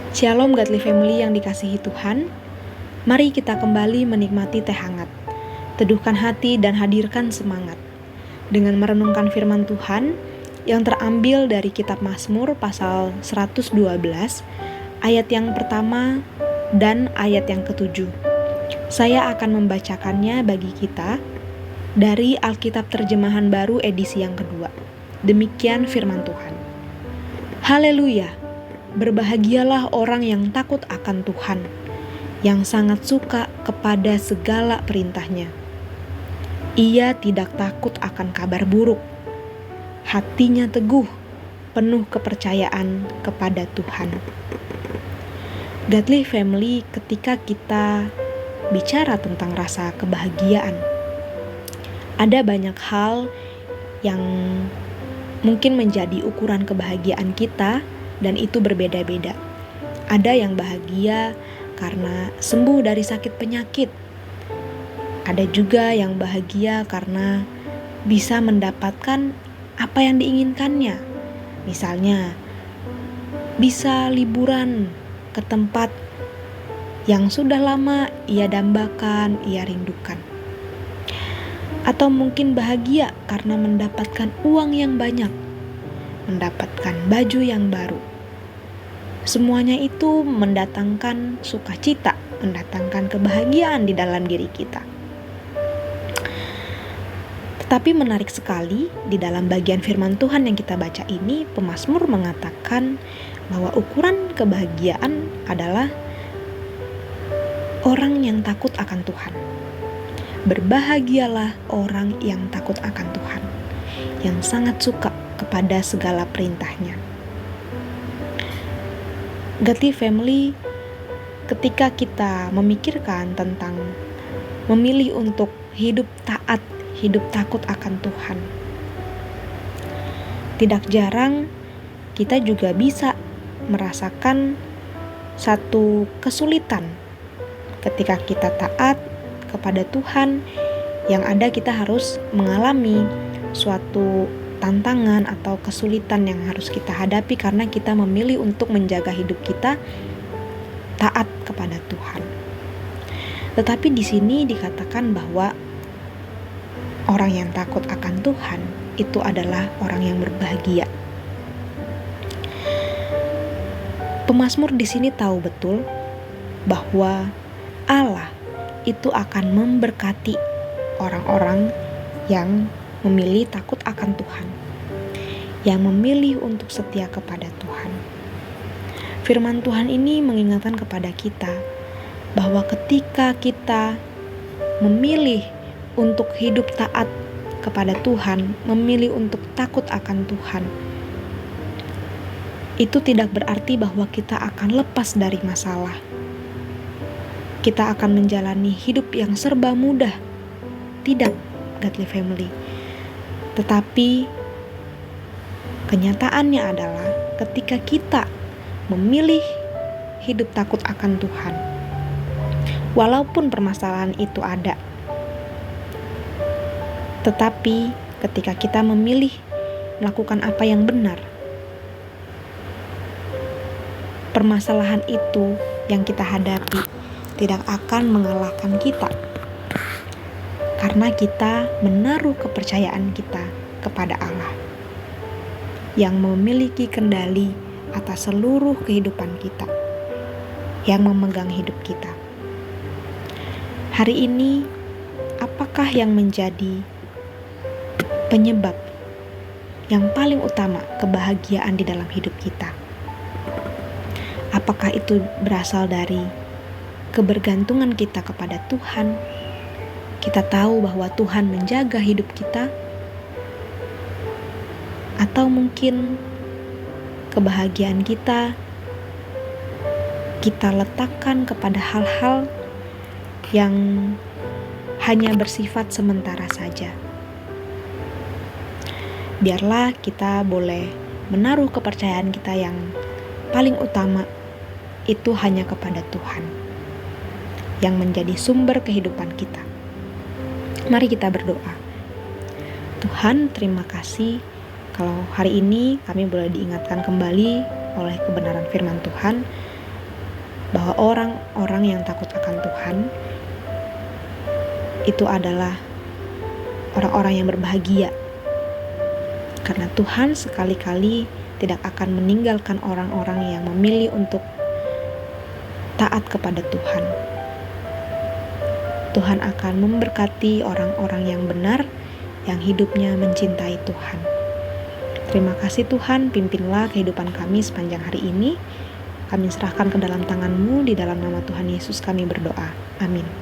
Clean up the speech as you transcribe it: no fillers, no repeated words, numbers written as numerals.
Shalom Godly Family yang dikasihi Tuhan. Mari kita kembali menikmati teh hangat. Teduhkan hati dan hadirkan semangat dengan merenungkan firman Tuhan yang terambil dari kitab Mazmur pasal 112 ayat yang pertama dan ayat yang ketujuh. Saya akan membacakannya bagi kita dari Alkitab Terjemahan Baru edisi yang kedua. Demikian firman Tuhan. Haleluya! Berbahagialah orang yang takut akan Tuhan, yang sangat suka kepada segala perintahnya. Ia tidak takut akan kabar buruk. Hatinya teguh, penuh kepercayaan kepada Tuhan. Godly Family, ketika kita bicara tentang rasa kebahagiaan, ada banyak hal yang mungkin menjadi ukuran kebahagiaan kita, dan itu berbeda-beda. Ada yang bahagia karena sembuh dari sakit penyakit. Ada juga yang bahagia karena bisa mendapatkan apa yang diinginkannya. Misalnya, bisa liburan ke tempat yang sudah lama ia dambakan, ia rindukan. Atau mungkin bahagia karena mendapatkan uang yang banyak, mendapatkan baju yang baru. Semuanya itu mendatangkan sukacita, mendatangkan kebahagiaan di dalam diri kita. Tetapi menarik sekali, di dalam bagian firman Tuhan yang kita baca ini, pemazmur mengatakan bahwa ukuran kebahagiaan adalah orang yang takut akan Tuhan. Berbahagialah orang yang takut akan Tuhan, yang sangat suka kepada segala perintahnya. Godly Family, ketika kita memikirkan tentang memilih untuk hidup taat, hidup takut akan Tuhan, tidak jarang kita juga bisa merasakan satu kesulitan ketika kita taat kepada Tuhan. Yang ada kita harus mengalami suatu tantangan atau kesulitan yang harus kita hadapi karena kita memilih untuk menjaga hidup kita taat kepada Tuhan. Tetapi di sini dikatakan bahwa orang yang takut akan Tuhan itu adalah orang yang berbahagia. Pemazmur di sini tahu betul bahwa Allah itu akan memberkati orang-orang yang memilih takut akan Tuhan, yang memilih untuk setia kepada Tuhan. Firman Tuhan ini mengingatkan kepada kita bahwa ketika kita memilih untuk hidup taat kepada Tuhan, memilih untuk takut akan Tuhan, itu tidak berarti bahwa kita akan lepas dari masalah. Kita akan menjalani hidup yang serba mudah. Tidak, Godly Family. Tetapi kenyataannya adalah ketika kita memilih hidup takut akan Tuhan, walaupun permasalahan itu ada, tetapi ketika kita memilih melakukan apa yang benar, permasalahan itu yang kita hadapi tidak akan mengalahkan kita, karena kita menaruh kepercayaan kita kepada Allah yang memiliki kendali atas seluruh kehidupan kita, yang memegang hidup kita. Hari ini, apakah yang menjadi penyebab yang paling utama kebahagiaan di dalam hidup kita? Apakah itu berasal dari kebergantungan kita kepada Tuhan? Kita tahu bahwa Tuhan menjaga hidup kita, atau mungkin kebahagiaan kita letakkan kepada hal-hal yang hanya bersifat sementara saja. Biarlah kita boleh menaruh kepercayaan kita yang paling utama itu hanya kepada Tuhan, yang menjadi sumber kehidupan kita. Mari kita berdoa. Tuhan, terima kasih kalau hari ini kami boleh diingatkan kembali oleh kebenaran firman Tuhan bahwa orang-orang yang takut akan Tuhan itu adalah orang-orang yang berbahagia, karena Tuhan sekali-kali tidak akan meninggalkan orang-orang yang memilih untuk taat kepada Tuhan. Tuhan akan memberkati orang-orang yang benar, yang hidupnya mencintai Tuhan. Terima kasih Tuhan, pimpinlah kehidupan kami sepanjang hari ini. Kami serahkan ke dalam tangan-Mu, di dalam nama Tuhan Yesus kami berdoa. Amin.